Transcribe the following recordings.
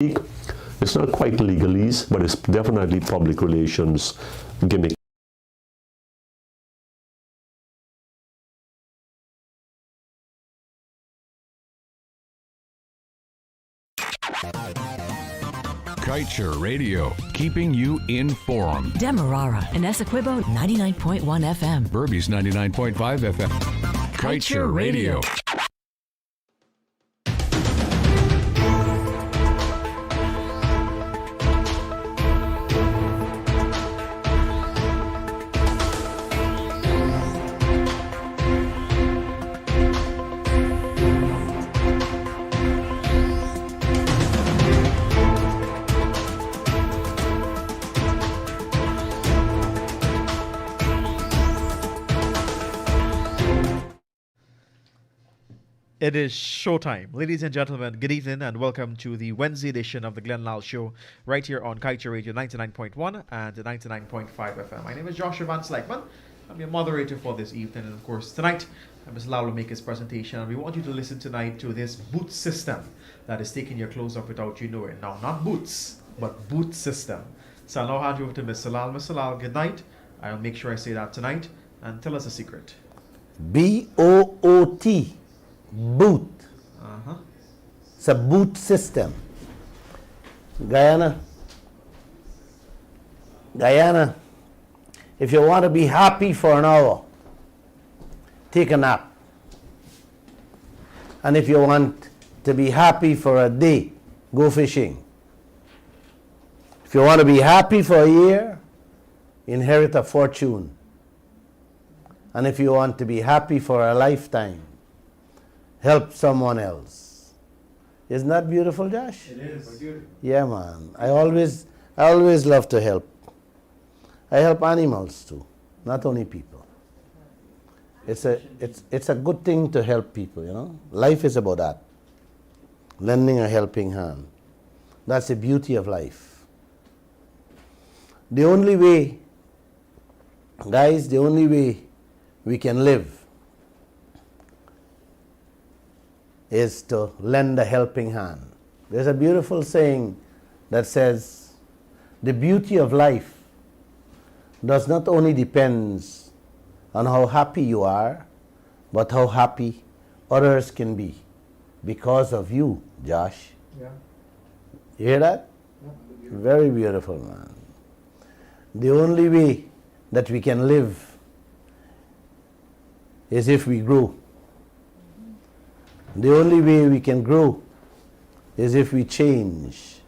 It's not quite legalese, but it's definitely public relations gimmick. Kaieteur Radio, keeping you informed. Demerara and Essequibo 99.1 FM. Burby's 99.5 FM. Kaieteur Radio. It is showtime. Ladies and gentlemen, good evening and welcome to the Wednesday edition of the Glenn Lal Show right here on Kaieteur Radio 99.1 and 99.5 FM. My name is Joshua Van Slegman. I'm your moderator for this evening, and of course tonight Mr. Lal will make his presentation, and we want you to listen tonight to this boot system that is taking your clothes off without you knowing. Now, not boots, but boot system. So I'll now hand you over to Mr. Lal. Mr. Lal, good night. I'll make sure I say that tonight, and tell us a secret. B-O-O-T. Boot. It's a boot system. Guyana, if you want to be happy for an hour, take a nap. And if you want to be happy for a day, go fishing. If you want to be happy for a year, inherit a fortune. And if you want to be happy for a lifetime, help someone else. Isn't that beautiful, Josh? It is. Yeah, man. I always love to help. I help animals too, not only people. It's a good thing to help people, you know. Life is about that. Lending a helping hand. That's the beauty of life. The only way, guys, the only way we can live is to lend a helping hand. There's a beautiful saying that says, the beauty of life does not only depends on how happy you are, but how happy others can be because of you, Josh. Yeah. You hear that? Yeah. Very beautiful, man. The only way that we can live is if we grow. The only way we can grow is if we change.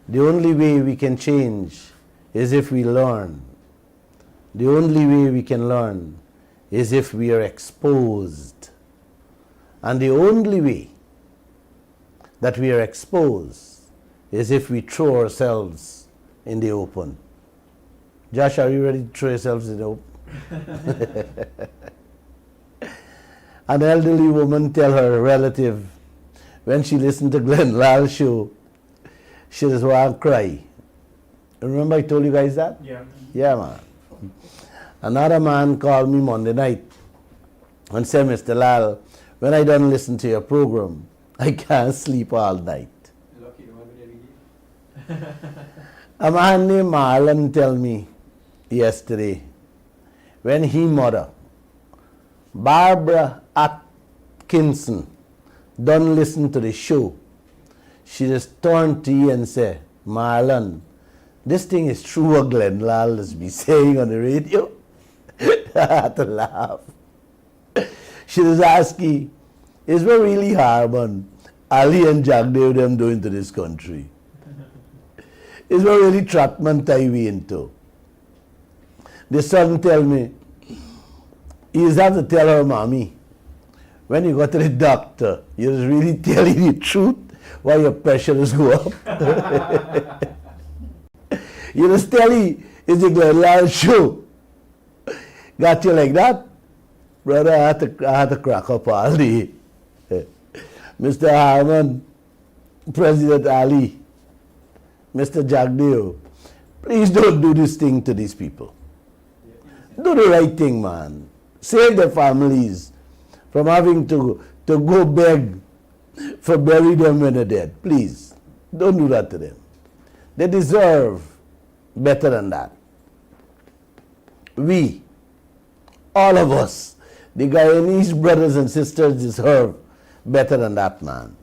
The only way we can change is if we learn. The only way we can learn is if we are exposed. And the only way that we are exposed is if we throw ourselves in the open. Josh, are you ready to throw yourselves in the open? An elderly woman tell her relative when she listened to Glenn Lal's show, she just want to cry. Remember I told you guys that? Yeah. Yeah, man. Another man called me Monday night and said, Mr. Lal, when I don't listen to your program, I can't sleep all night. Lucky to have it. A man named Marlon tell me yesterday when he mother, Barbara Atkinson, don't listen to the show. She just turned to you and said, Marlon, this thing is true what Glenn Lal has been saying on the radio. I had to laugh. She just asked me, is what really Harmon, Ali and Jagdev them doing to this country? Is what really Trotman tie we into? The son tell me, he just have to tell her mommy, when you go to the doctor, you just really telling the truth why your pressure is go up. You just tell him, it's the Glenn Lal show. Got you like that? Brother, I had to crack up all day. Mr. Harmon, President Ali, Mr. Jagdeo, please don't do this thing to these people. Do the right thing, man. Save their families from having to go beg for bury them when they're dead. Please. Don't do that to them. They deserve better than that. We, all of us, the Guyanese brothers and sisters deserve better than that, man.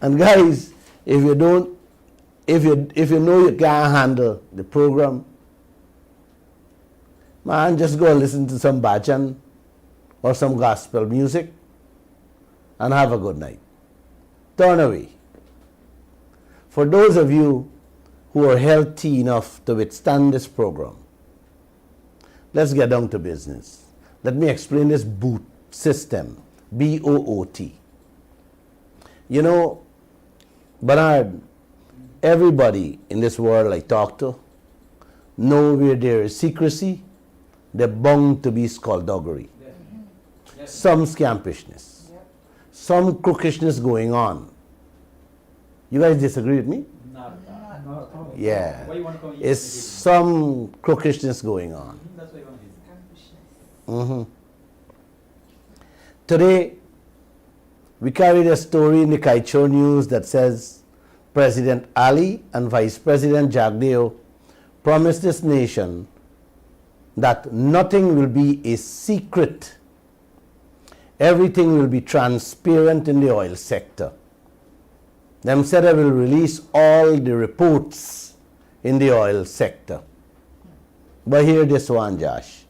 And guys, if you know you can't handle the program, man, just go and listen to some bhajan or some gospel music and have a good night. Turn away. For those of you who are healthy enough to withstand this program, let's get down to business. Let me explain this boot system, B-O-O-T. You know, Bernard, everybody in this world I talk to know where there is secrecy, they're bound to be skullduggery. Some scampishness, some crookishness going on. You guys disagree with me? Not at all. Yeah. Why you want to call It's some crookishness going on. That's why you want to Today, we carried a story in the Kaieteur News that says President Ali and Vice President Jagdeo promised this nation that nothing will be a secret. Everything will be transparent in the oil sector. Them said they will release all the reports in the oil sector. But hear this one, Josh.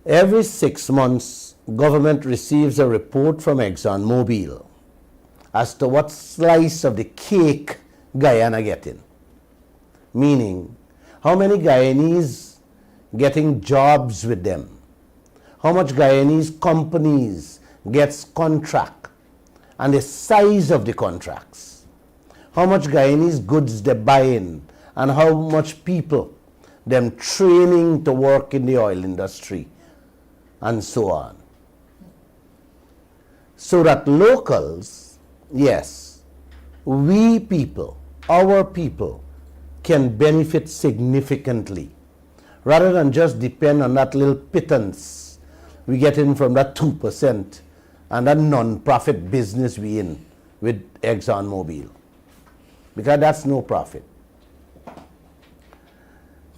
Every 6 months, government receives a report from ExxonMobil as to what slice of the cake Guyana getting. Meaning, how many Guyanese getting jobs with them? How much Guyanese companies gets contract and the size of the contracts? How much Guyanese goods they buying and how much people them training to work in the oil industry and so on. So that locals, yes, we people, our people can benefit significantly rather than just depend on that little pittance we get in from that 2% and that non-profit business we in with ExxonMobil. Because that's no profit.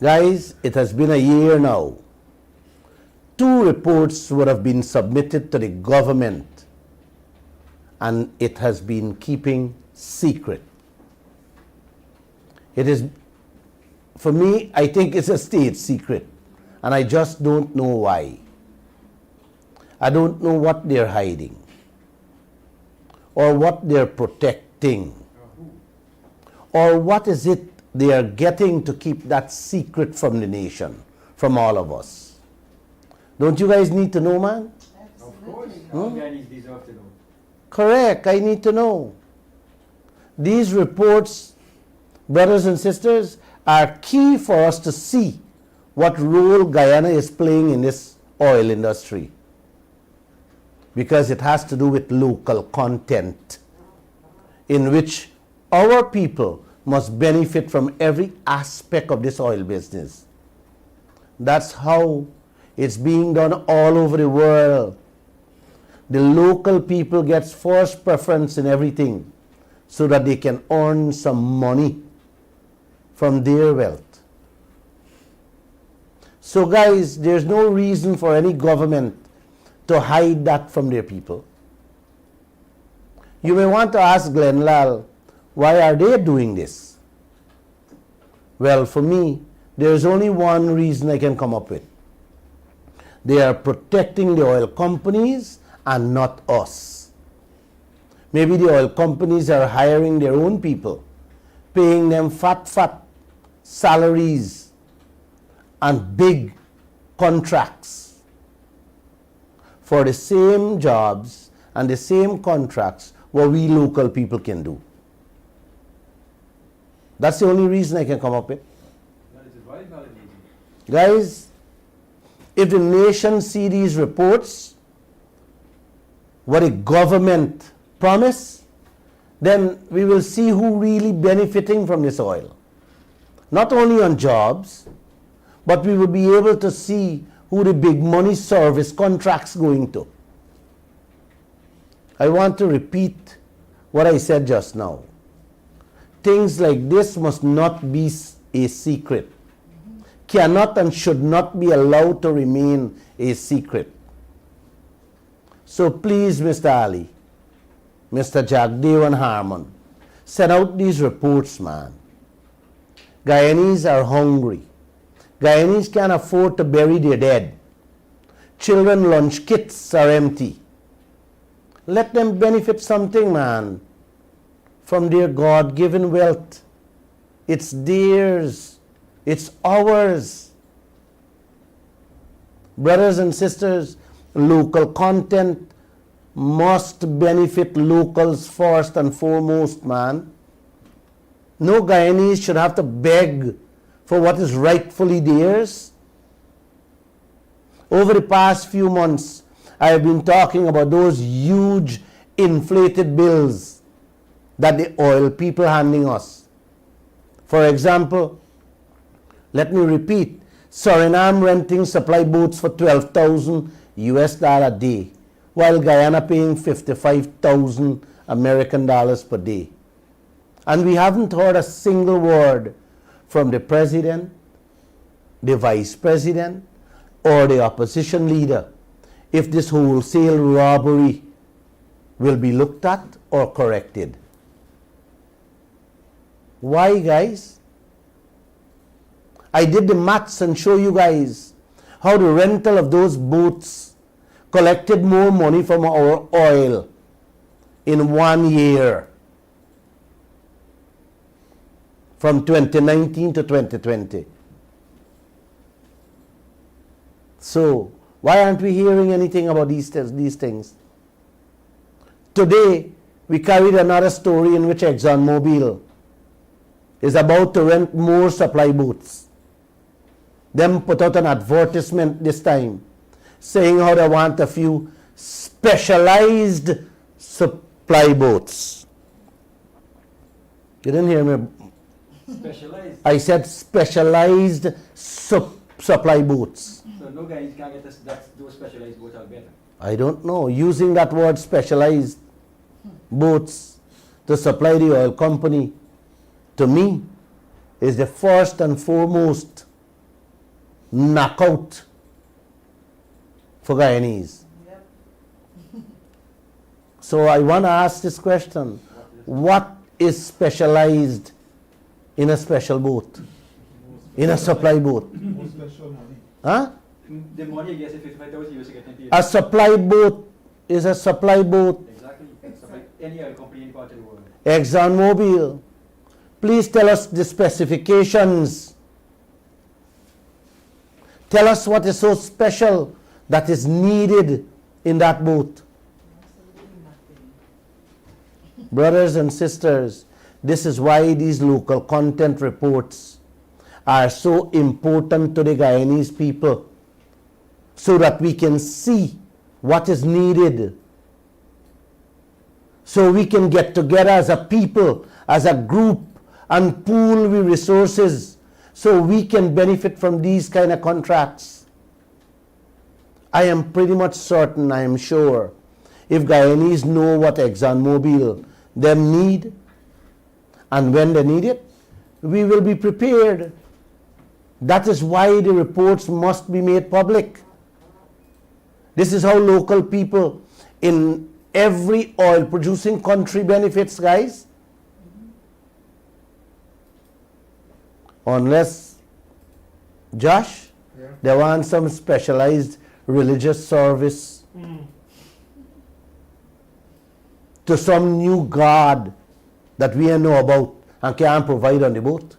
Guys, it has been a year now. 2 reports would have been submitted to the government and it has been keeping secret. It is, for me, I think it's a state secret and I just don't know why. I don't know what they're hiding or what they're protecting or what is it they are getting to keep that secret from the nation, from all of us. Don't you guys need to know, man? Of course. All Guyanese deserve to know. Correct, I need to know. These reports, brothers and sisters, are key for us to see what role Guyana is playing in this oil industry. Because it has to do with local content in which our people must benefit from every aspect of this oil business. That's how it's being done all over the world. The local people gets first preference in everything so that they can earn some money from their wealth. So guys, there's no reason for any government to hide that from their people. You may want to ask Glenn Lal, why are they doing this? Well, for me, there is only one reason I can come up with. They are protecting the oil companies and not us. Maybe the oil companies are hiring their own people, paying them fat salaries and big contracts for the same jobs and the same contracts what we local people can do. That's the only reason I can come up with. That is a very valid reason. Guys, if the nation see these reports, what a government promise, then we will see who really benefiting from this oil. Not only on jobs, but we will be able to see who the big money service contracts going to. I want to repeat what I said just now. Things like this must not be a secret. Cannot and should not be allowed to remain a secret. So please, Mr. Ali, Mr. Jagdev and Harmon, send out these reports, man. Guyanese are hungry. Guyanese can't afford to bury their dead. Children lunch kits are empty. Let them benefit something, man, from their God-given wealth. It's theirs. It's ours. Brothers and sisters, local content must benefit locals first and foremost, man. No Guyanese should have to beg for what is rightfully theirs. Over the past few months, I have been talking about those huge inflated bills that the oil people handing us. For example, let me repeat, Suriname renting supply boats for $12,000 US a day, while Guyana paying 55,000 American dollars per day. And we haven't heard a single word from the president, the vice president, or the opposition leader if this wholesale robbery will be looked at or corrected. Why, guys? I did the maths and show you guys how the rental of those boats collected more money from our oil in 1 year, from 2019 to 2020. So, why aren't we hearing anything about these things? Today, we carried another story in which ExxonMobil is about to rent more supply boats. Them put out an advertisement this time saying how they want a few specialized supply boats. You didn't hear me? Specialized. I said specialized supply boats. So no guys can get us those specialized boats are better. I don't know. Using that word specialized boats to supply the oil company, to me, is the first and foremost knockout for Guyanese. So I want to ask this question. What is specialized in a special boat? In a supply boat? Huh? The money you get is 55,000 you get paid. A supply boat is a supply boat. Exactly. Supply any oil company in part of the world. ExxonMobil, please tell us the specifications. Tell us what is so special that is needed in that boat. Brothers and sisters, this is why these local content reports are so important to the Guyanese people, so that we can see what is needed, so we can get together as a people, as a group, and pool the resources so we can benefit from these kind of contracts. I am pretty much certain, I am sure, if Guyanese know what ExxonMobil them need, and when they need it, we will be prepared. That is why the reports must be made public. This is how local people in every oil producing country benefits, guys. Unless, Josh, they want some specialized religious service to some new god that we don't know about and can't provide on the boat.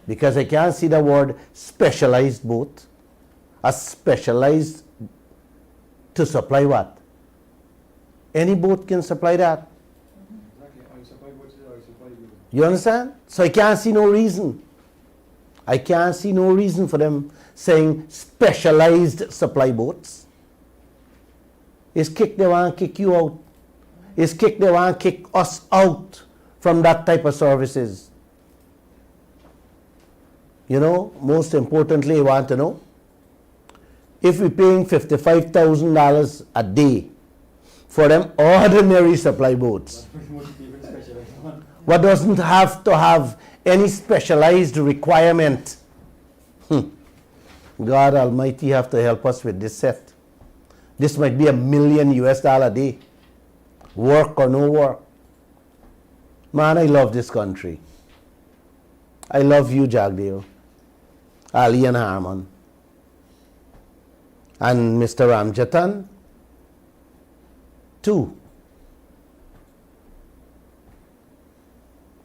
Because I can't see the word specialized boat. A specialized to supply what? Any boat can supply that. Exactly. Oil supply boats are oil supply boats. You understand? So I can't see no reason. I can't see no reason for them saying specialized supply boats. It's kick, they want to kick you out. It's kick, they want to kick us out from that type of services. You know, most importantly, you want to know, if we're paying $55,000 a day for them ordinary supply boats. Most people specialize on. What doesn't have to have any specialized requirement. God Almighty have to help us with this set. This might be $1 million a day. Work or no work. Man, I love this country. I love you, Jagdale, Ali and Harmon, and Mr. Ramjatan, too.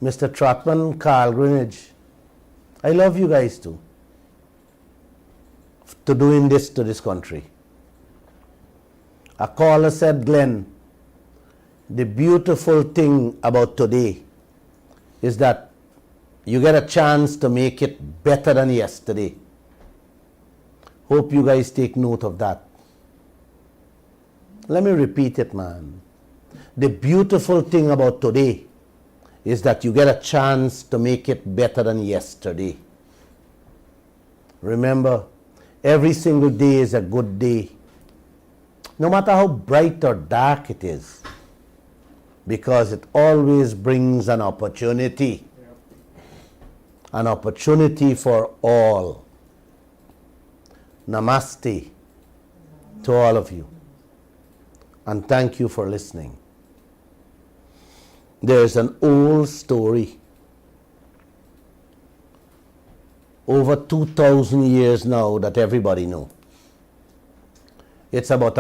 Mr. Trotman, Carl Greenwich. I love you guys too. To doing this to this country. A caller said, Glenn, the beautiful thing about today is that you get a chance to make it better than yesterday. Hope you guys take note of that. Let me repeat it, man. The beautiful thing about today is that you get a chance to make it better than yesterday. Remember, every single day is a good day, no matter how bright or dark it is, because it always brings an opportunity. An opportunity for all. Namaste to all of you. And thank you for listening. There's an old story, over 2,000 years now, that everybody knows. It's about a